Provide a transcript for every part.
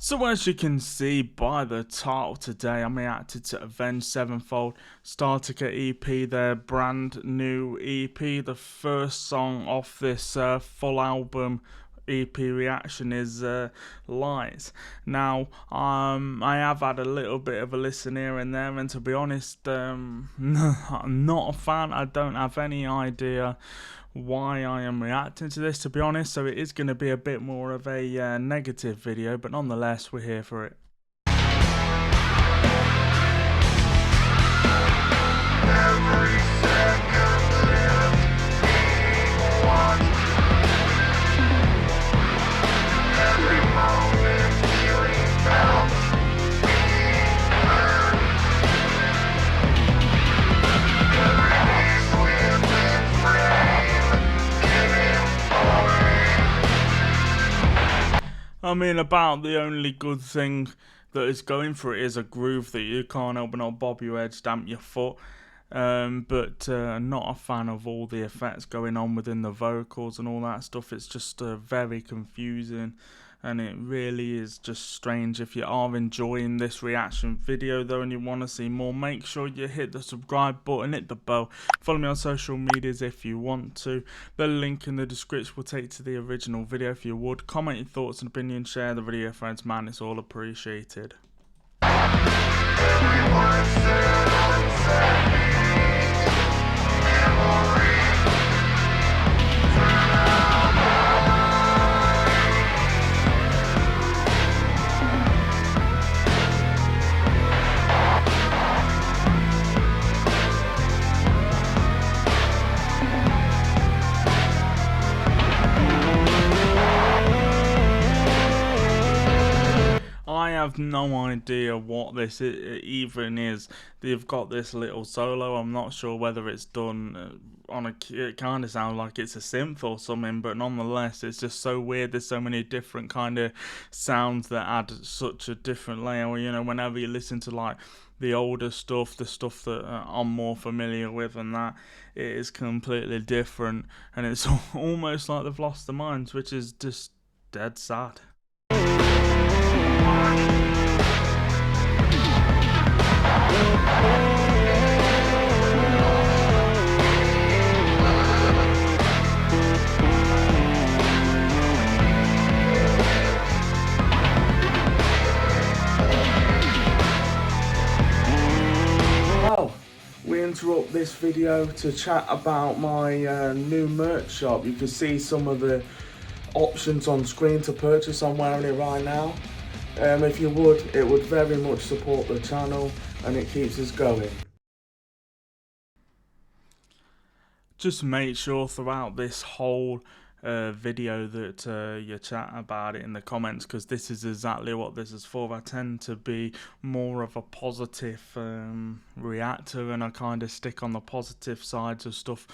So as you can see by the title today, I'm reacting to Avenged Sevenfold, STATICA EP, their brand new EP. The first song off this full album EP reaction is Lights. Now, I have had a little bit of a listen here and there, and to be honest, I'm not a fan. I don't have any idea why I am reacting to this, to be honest, so it is going to be a bit more of a negative video, but nonetheless, we're here for it. I mean, about the only good thing that is going for it is a groove that you can't help but not bob your head, stamp your foot. But not a fan of all the effects going on within the vocals and all that stuff. It's just very confusing, and it really is just strange. If you are enjoying this reaction video though and you want to see more, make sure you hit the subscribe button, hit the bell, follow me on social medias if you want to. The link in the description will take you to the original video if you would. Comment your thoughts and opinions, share the video friends, man, it's all appreciated. I have no idea what this even is. They've got this little solo. I'm not sure whether it's done on a. It kind of sounds like it's a synth or something, but nonetheless, it's just so weird. There's so many different kind of sounds that add such a different layer. You know, whenever you listen to like the older stuff, the stuff that I'm more familiar with, and that it is completely different, and it's almost like they've lost their minds, which is just dead sad. Well, we interrupt this video to chat about my new merch shop. You can see some of the options on screen to purchase. I'm wearing it right now. If you would, it would very much support the channel and it keeps us going. Just make sure throughout this whole video that you chat about it in the comments, because this is exactly what this is for. I tend to be more of a positive reactor, and I kind of stick on the positive sides of stuff,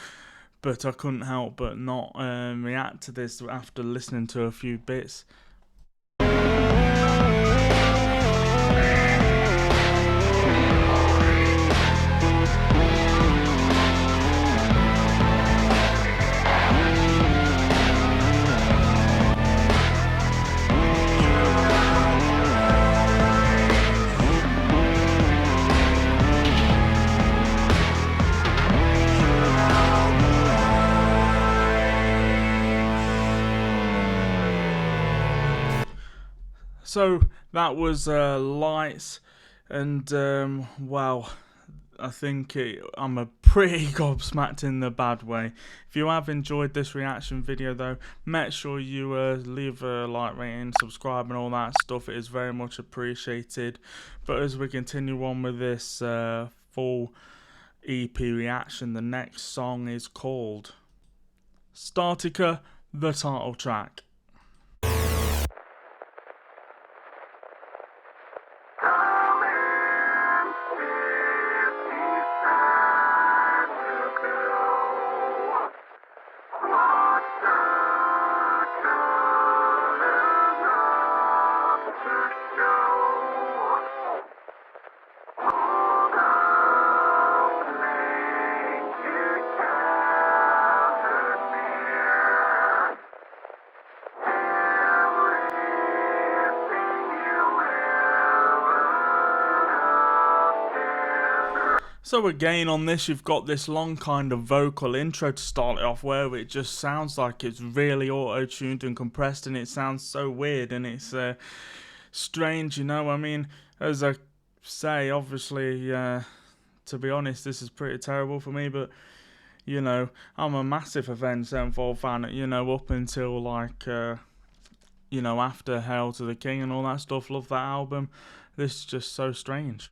but I couldn't help but not react to this after listening to a few bits. So that was Lights, and well, I think I'm a pretty gobsmacked in the bad way. If you have enjoyed this reaction video though, make sure you leave a like, rating, subscribe and all that stuff. It is very much appreciated. But as we continue on with this full EP reaction, the next song is called STATICA, the title track. So again, on this, you've got this long kind of vocal intro to start it off, where it just sounds like it's really auto-tuned and compressed, and it sounds so weird, and it's strange, you know. I mean, as I say, obviously, to be honest, this is pretty terrible for me, but, you know, I'm a massive Avenged Sevenfold fan, you know, up until, like, you know, after Hail to the King and all that stuff. Love that album. This is just so strange.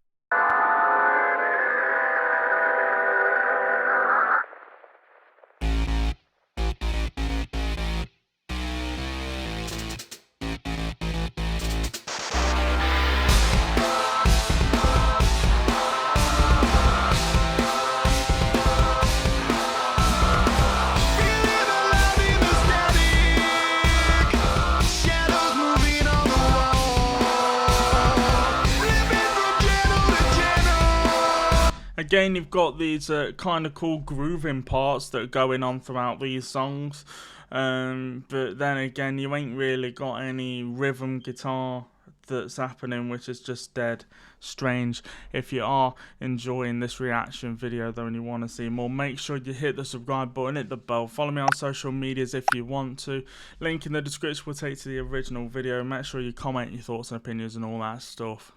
Again, you've got these kind of cool grooving parts that are going on throughout these songs, but then again, you ain't really got any rhythm guitar that's happening, which is just dead strange. If you are enjoying this reaction video though and you want to see more, make sure you hit the subscribe button, hit the bell, follow me on social medias if you want to. Link in the description will take to the original video. Make sure you comment your thoughts and opinions and all that stuff.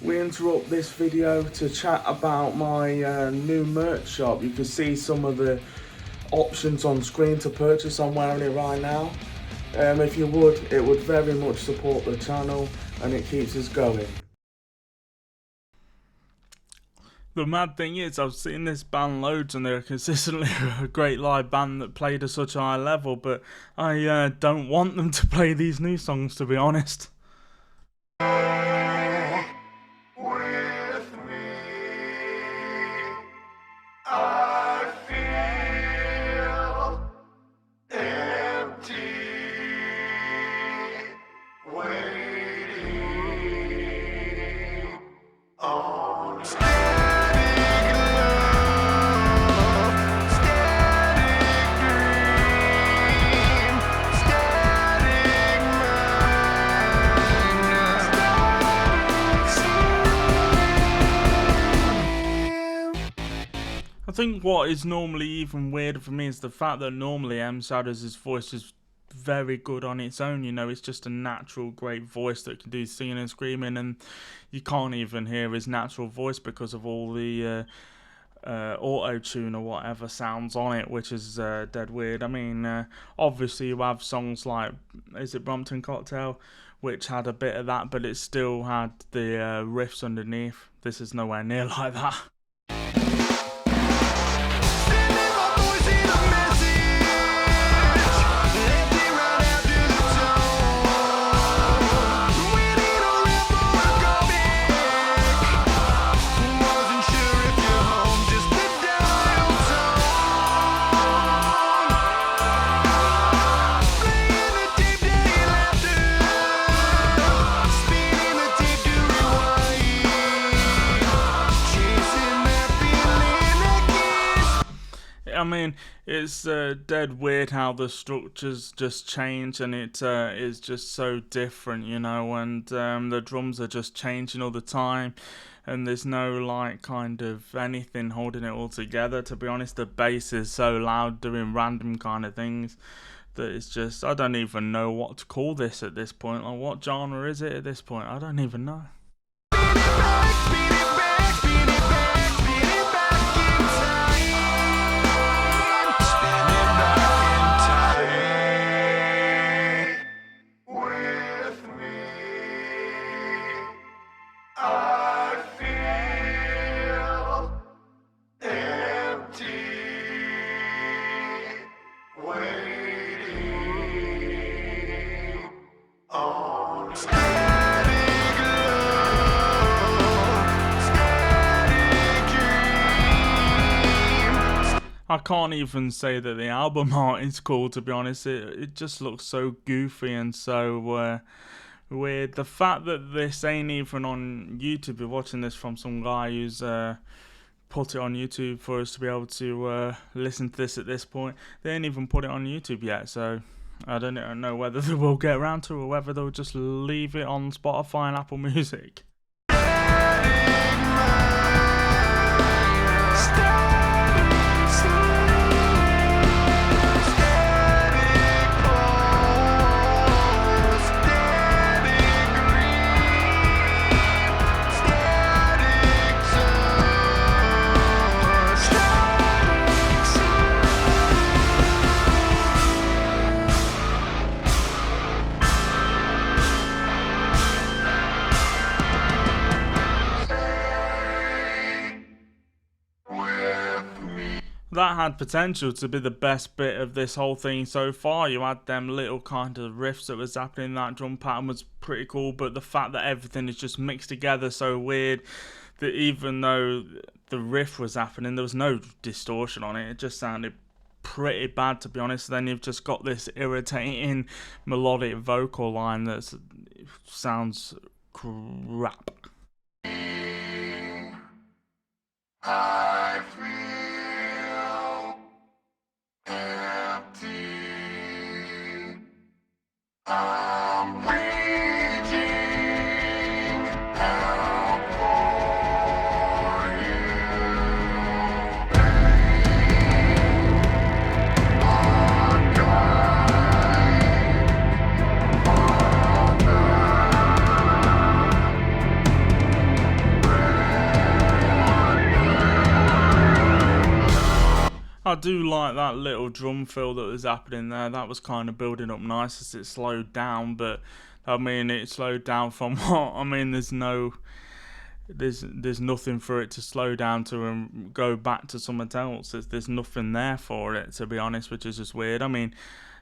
We interrupt this video to chat about my new merch shop. You can see some of the options on screen to purchase. I'm wearing it right now. If you would, it would very much support the channel and it keeps us going. The mad thing is, I've seen this band loads and they're consistently a great live band that played at such a high level, but I don't want them to play these new songs, to be honest. I think what is normally even weirder for me is the fact that normally M. Shadows' voice is very good on its own, you know. It's just a natural great voice that can do singing and screaming, and you can't even hear his natural voice because of all the auto-tune or whatever sounds on it, which is dead weird. I mean, obviously you have songs like, is it Brompton Cocktail, which had a bit of that, but it still had the riffs underneath. This is nowhere near like that. I mean, it's dead weird how the structures just change, and it is just so different, you know, and the drums are just changing all the time, and there's no, like, kind of anything holding it all together. To be honest, the bass is so loud doing random kind of things that it's just, I don't even know what to call this at this point. Like, what genre is it at this point? I don't even know. I can't even say that the album art is cool, to be honest. It just looks so goofy and so weird. The fact that this ain't even on YouTube, you're watching this from some guy who's put it on YouTube for us to be able to listen to this at this point. They ain't even put it on YouTube yet, so I don't know whether they will get around to it or whether they'll just leave it on Spotify and Apple Music. That had potential to be the best bit of this whole thing so far. You had them little kind of riffs that was happening, that drum pattern was pretty cool, but the fact that everything is just mixed together so weird that even though the riff was happening, there was no distortion on it. It just sounded pretty bad, to be honest. Then you've just got this irritating melodic vocal line that sounds crap. I feel empty. I'm reaching out for you. I do like that little drum fill that was happening there. That was kind of building up nice as it slowed down, but I mean, it slowed down from what? I mean, there's nothing for it to slow down to and go back to something else. There's nothing there for it, to be honest, which is just weird. I mean,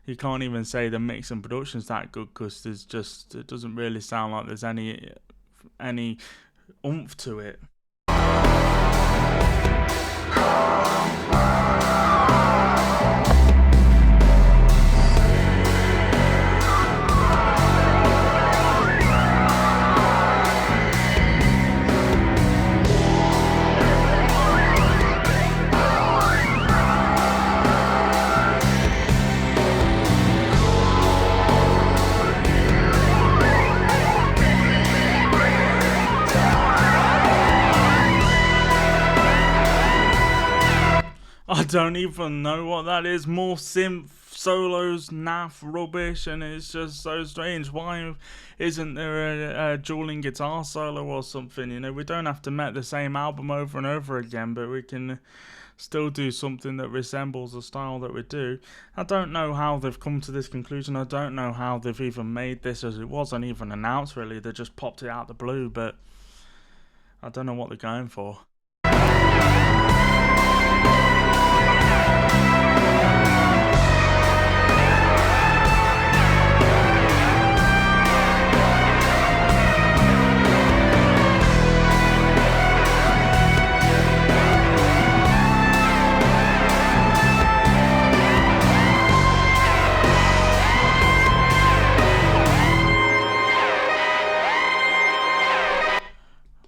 you can't even say the mix and production's that good because it doesn't really sound like there's any oomph to it. I don't even know what that is. More synth solos, naff rubbish, and it's just so strange. Why isn't there a dueling guitar solo or something? You know, we don't have to make the same album over and over again, but we can still do something that resembles the style that we do. I don't know how they've come to this conclusion. I don't know how they've even made this, as it wasn't even announced really. They just popped it out of the blue, but I don't know what they're going for.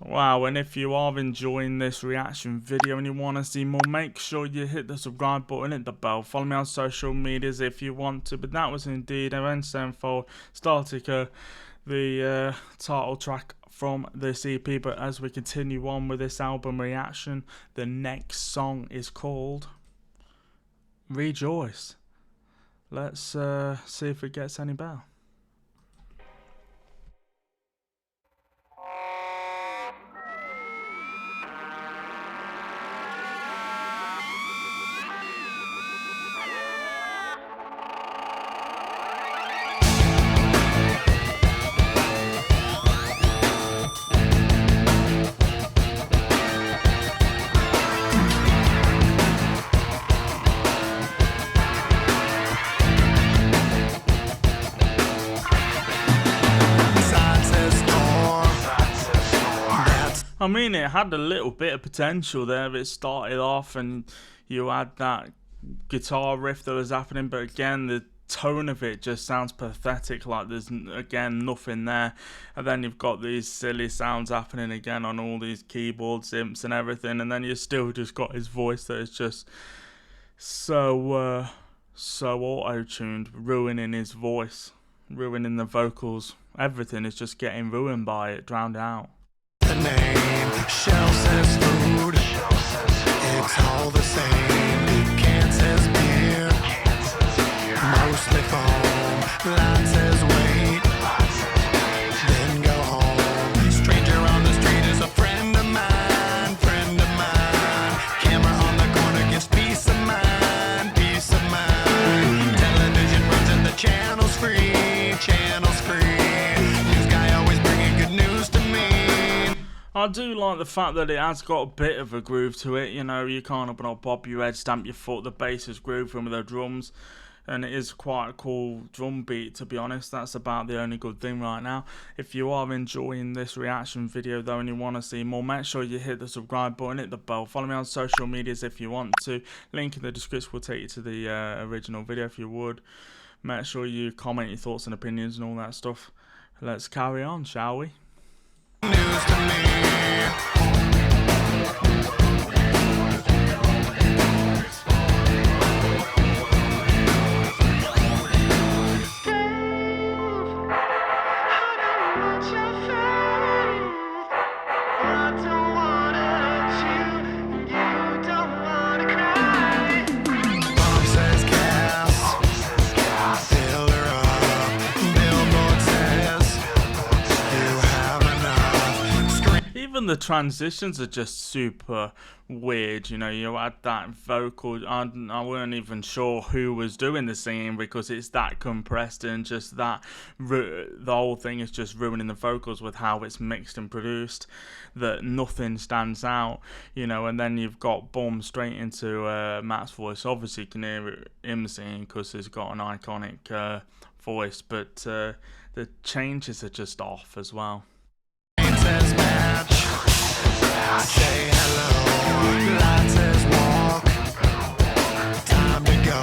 Wow, and if you are enjoying this reaction video and you want to see more, make sure you hit the subscribe button, hit the bell, follow me on social medias if you want to. But that was indeed Avenged Sevenfold, STATICA, the title track from this EP. But as we continue on with this album reaction, the next song is called Rejoice. Let's see if it gets any better. I mean, it had a little bit of potential there. It started off and you had that guitar riff that was happening, but again, the tone of it just sounds pathetic, like there's again nothing there. And then you've got these silly sounds happening again on all these keyboard imps and everything, and then you still just got his voice that is just so auto-tuned, ruining his voice, ruining the vocals. Everything is just getting ruined by it, drowned out. The name Shell says food, it's all the same. Can says beer, mostly foam. Line says wait, then go home. Stranger on the street is a friend of mine, friend of mine. Camera on the corner gives peace of mind, peace of mind. Television runs and the channel's free, channel's free. News guy always bringing good news to me. I do like the fact that it has got a bit of a groove to it. You know, you can't up and up, bob your head, stamp your foot. The bass is grooving with the drums, and it is quite a cool drum beat, to be honest. That's about the only good thing right now. If you are enjoying this reaction video though and you want to see more, make sure you hit the subscribe button, hit the bell, follow me on social medias if you want to. Link in the description will take you to the original video if you would. Make sure you comment your thoughts and opinions and all that stuff. Let's carry on, shall we? News to me. Mom says gas, fill her up. Billboard says you have enough. Even the transitions are just super weird. You know, you had that vocal, I weren't even sure who was doing the singing because it's that compressed, and just that the whole thing is just ruining the vocals with how it's mixed and produced, that nothing stands out, you know. And then you've got boom straight into Matt's voice. Obviously you can hear him singing because he's got an iconic voice, but the changes are just off as well. Says match, say hello. Line says walk, time to go.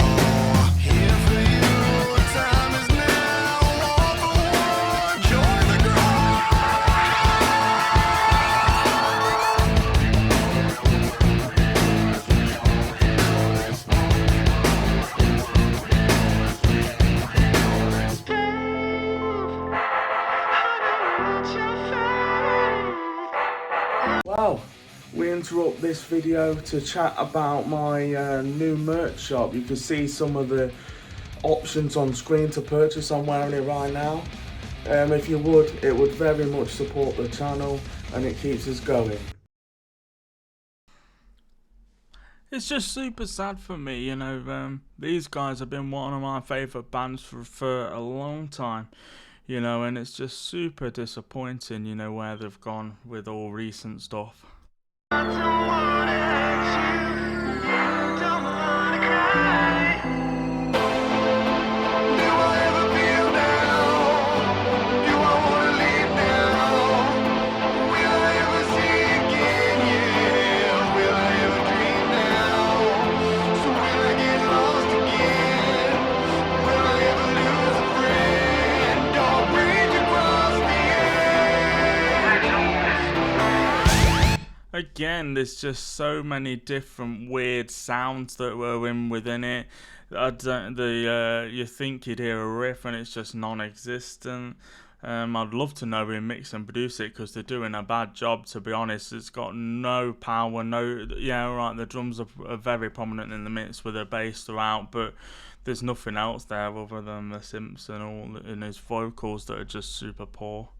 Here for you, time is now. All for one, join the Wow, we interrupt this video to chat about my new merch shop. You can see some of the options on screen to purchase. I'm wearing it right now. If you would, it would very much support the channel and it keeps us going. It's just super sad for me, you know. These guys have been one of my favourite bands for a long time, you know, and it's just super disappointing, you know, where they've gone with all recent stuff. Again, there's just so many different weird sounds that were within it. You think you'd hear a riff and it's just non-existent. I'd love to know who mix and produce it because they're doing a bad job, to be honest. It's got no power, the drums are very prominent in the mix with the bass throughout, but there's nothing else there other than the synths and all in his vocals that are just super poor.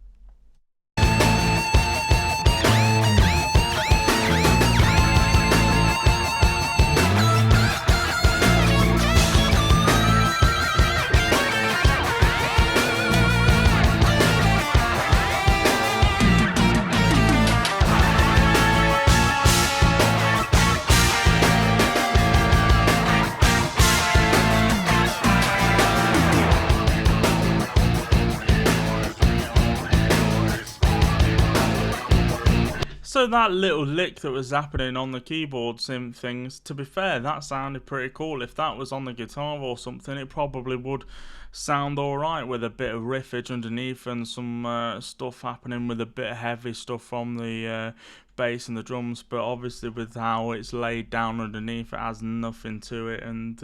So that little lick that was happening on the keyboard synth things, to be fair, that sounded pretty cool. If that was on the guitar or something, it probably would sound alright with a bit of riffage underneath and some stuff happening with a bit of heavy stuff from the bass and the drums. But obviously with how it's laid down underneath, it has nothing to it, and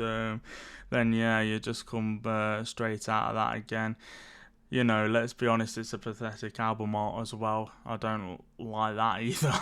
then yeah, you just come straight out of that again. You know, let's be honest, it's a pathetic album art as well. I don't like that either.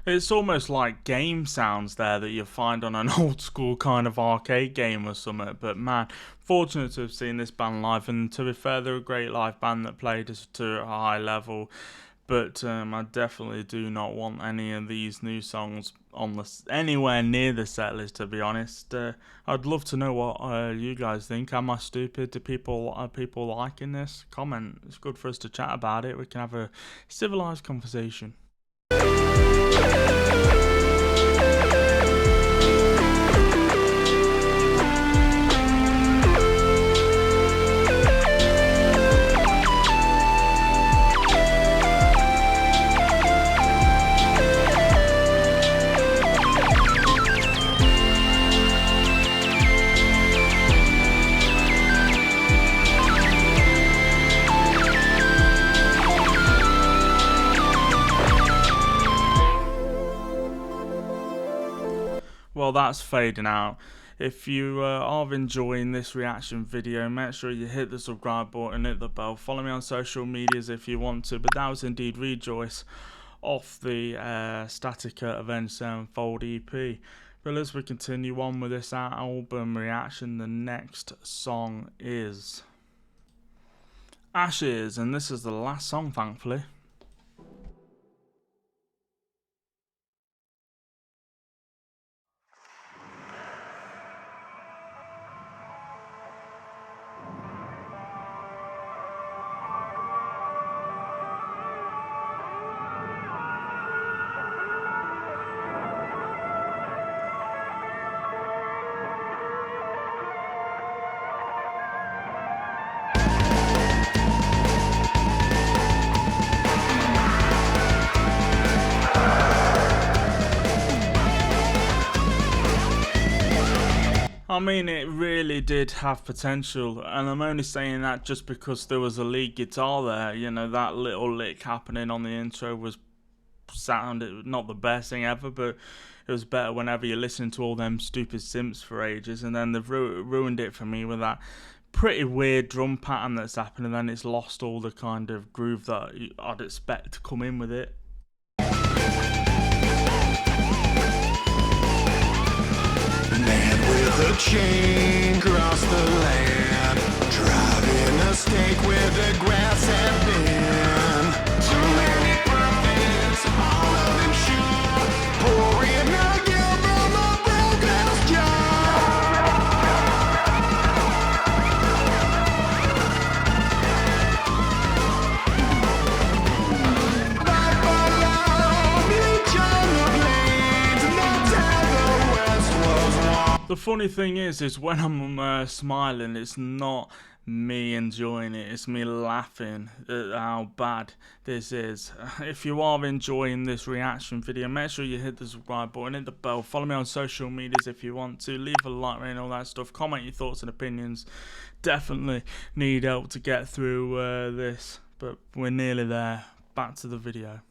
It's almost like game sounds there that you find on an old school kind of arcade game or something. But man, fortunate to have seen this band live, and to be fair, they're a great live band that played us to a high level. But I definitely do not want any of these new songs on anywhere near the set list, to be honest. I'd love to know what you guys think. Am I stupid? Are people liking this? Comment. It's good for us to chat about it. We can have a civilized conversation. Well, that's fading out. If you are enjoying this reaction video, make sure you hit the subscribe button, hit the bell, follow me on social medias if you want to. But that was indeed Rejoice off the Statica Avenged Sevenfold EP. But as we continue on with this album reaction, the next song is Ashes, and this is the last song, thankfully. I mean, it really did have potential, and I'm only saying that just because there was a lead guitar there. You know, that little lick happening on the intro sounded not the best thing ever, but it was better whenever you're listening to all them stupid synths for ages, and then they've ruined it for me with that pretty weird drum pattern that's happened, and then it's lost all the kind of groove that I'd expect to come in with it. The chain across the land, driving a stake where the grass had been. Too many prophets, all of them sure, pouring a gill from a broken jar. Fight for love, each other bleeds, and that's how the West was won. The funny thing is when I'm smiling, it's not me enjoying it, it's me laughing at how bad this is. If you are enjoying this reaction video, make sure you hit the subscribe button, hit the bell, follow me on social medias if you want to, leave a like, and all that stuff, comment your thoughts and opinions. Definitely need help to get through this, but we're nearly there. Back to the video.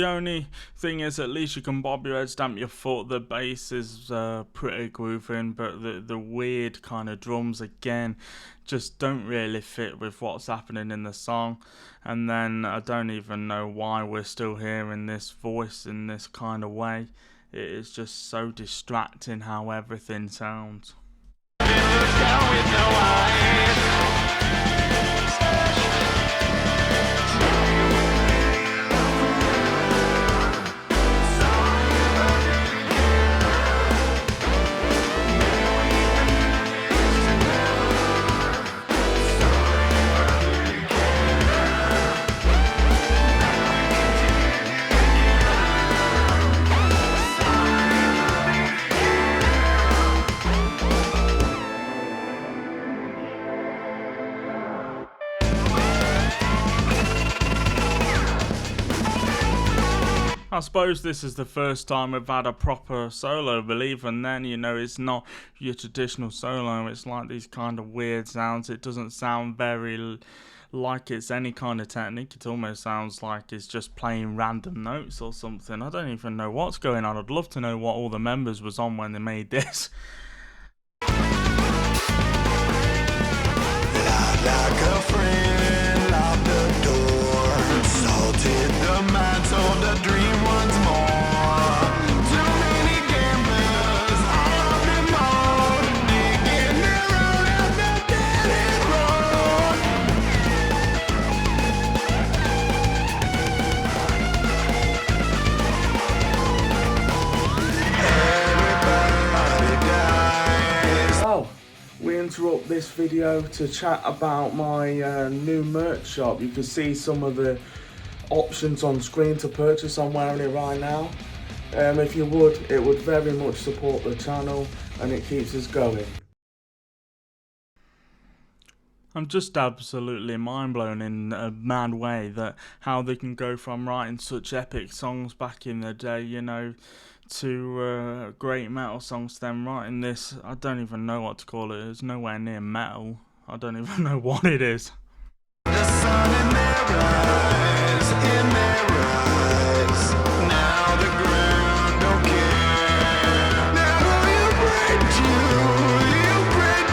The only thing is, at least you can bob your head, stamp your foot. The bass is pretty grooving, but the weird kind of drums again just don't really fit with what's happening in the song. And then I don't even know why we're still hearing this voice in this kind of way. It is just so distracting how everything sounds. I suppose this is the first time we've had a proper solo, but even then, you know, it's not your traditional solo. It's like these kind of weird sounds. It doesn't sound very like it's any kind of technique. It almost sounds like it's just playing random notes or something. I don't even know what's going on. I'd love to know what all the members was on when they made this. Like a friend locked the door, salted the mind, sold the dream once more. Too many gamblers on the mall, digging their own at the dead end road. Everybody dies. Oh, we interrupt this video to chat about my new merch shop. You can see some of the options on screen to purchase. I'm wearing it right now. If you would, it would very much support the channel and it keeps us going. I'm just absolutely mind blown in a mad way that how they can go from writing such epic songs back in the day, you know, to great metal songs, to them writing this. I don't even know what to call it. It's nowhere near metal. I don't even know what it is. The sun in their eyes, in their eyes. Now the ground don't care. Now who you pray to, you pray to.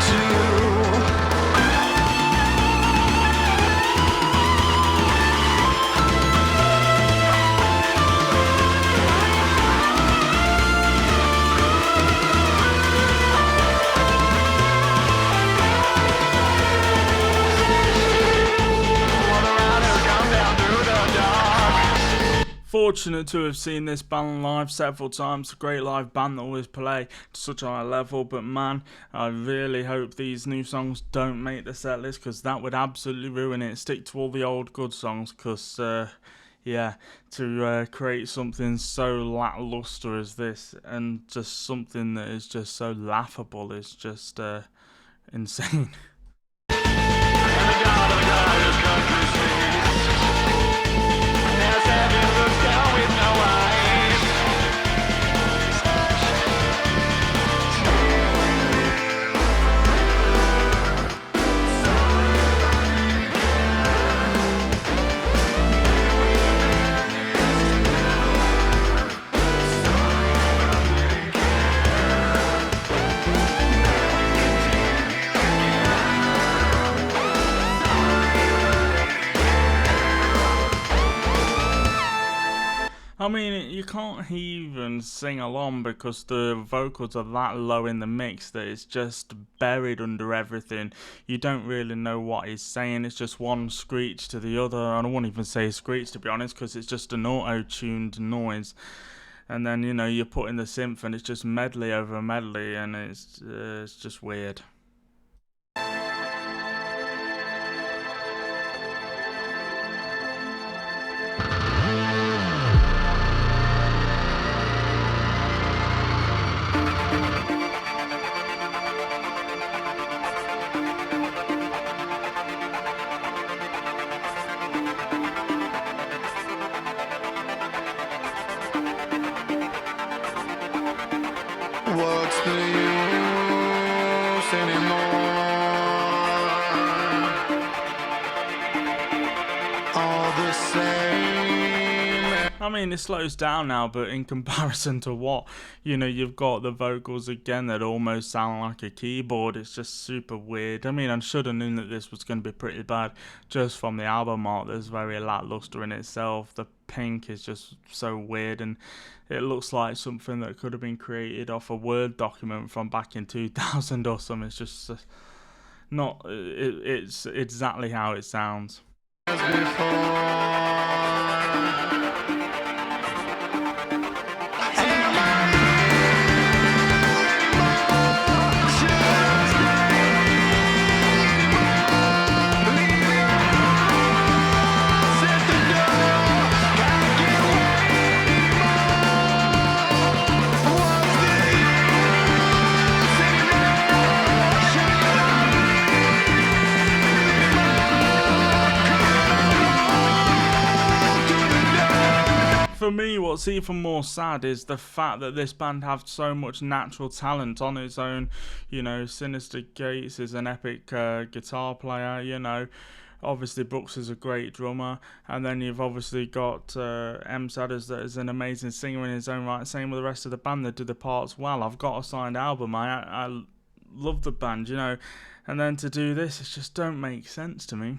Fortunate to have seen this band live several times. A great live band that always play to such a high level. But man, I really hope these new songs don't make the set list, because that would absolutely ruin it. Stick to all the old good songs, because yeah, to create something so lackluster as this, and just something that is just so laughable, is just insane. I mean, you can't even sing along because the vocals are that low in the mix that it's just buried under everything. You don't really know what he's saying. It's just one screech to the other. I don't want to even say screech, to be honest, because it's just an auto-tuned noise. And then, you know, you put in the synth and it's just medley over medley, and it's just weird. What's the use anymore? All the same. I I mean, it slows down now, but in comparison to what? You know, you've got the vocals again that almost sound like a keyboard. It's just super weird. I mean, I should have known that this was going to be pretty bad just from the album art. That's very lackluster in itself. The pink is just so weird, and it looks like something that could have been created off a Word document from back in 2000 or something. It's just not. It's exactly how it sounds. For me, what's even more sad is the fact that this band have so much natural talent on its own. You know, Sinister Gates is an epic guitar player, you know. Obviously, Brooks is a great drummer. And then you've obviously got M. Sadders that is an amazing singer in his own right. Same with the rest of the band, they do the parts well. I've got a signed album. I love the band, you know. And then to do this, it just don't make sense to me.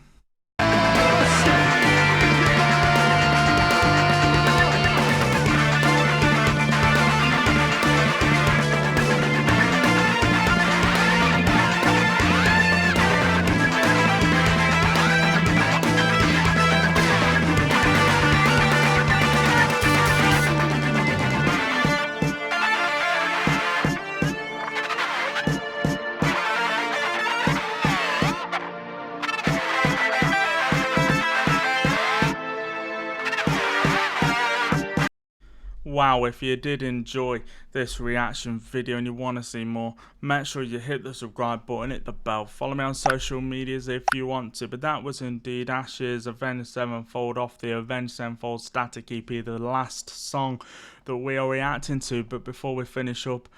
Wow, if you did enjoy this reaction video and you want to see more, make sure you hit the subscribe button, hit the bell, follow me on social medias if you want to. But that was indeed Ash's Avenged Sevenfold off the Avenged Sevenfold Static EP, the last song that we are reacting to. But before we finish up,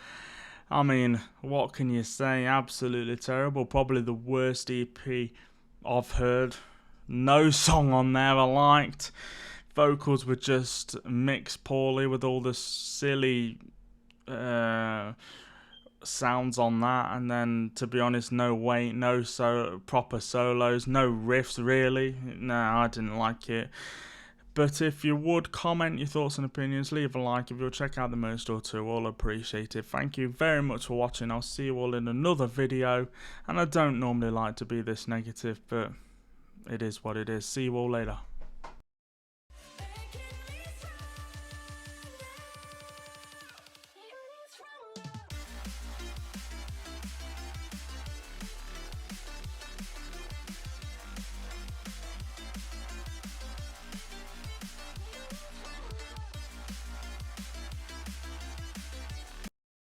I mean, what can you say? Absolutely terrible. Probably the worst EP I've heard. No song on there I liked. Vocals were just mixed poorly with all the silly sounds on that, and then to be honest, no weight, no proper solos, no riffs really. No, I didn't like it. But if you would comment your thoughts and opinions, leave a like. If you'll check out the merch store too, all appreciated. Thank you very much for watching. I'll see you all in another video, and I don't normally like to be this negative, but it is what it is. See you all later.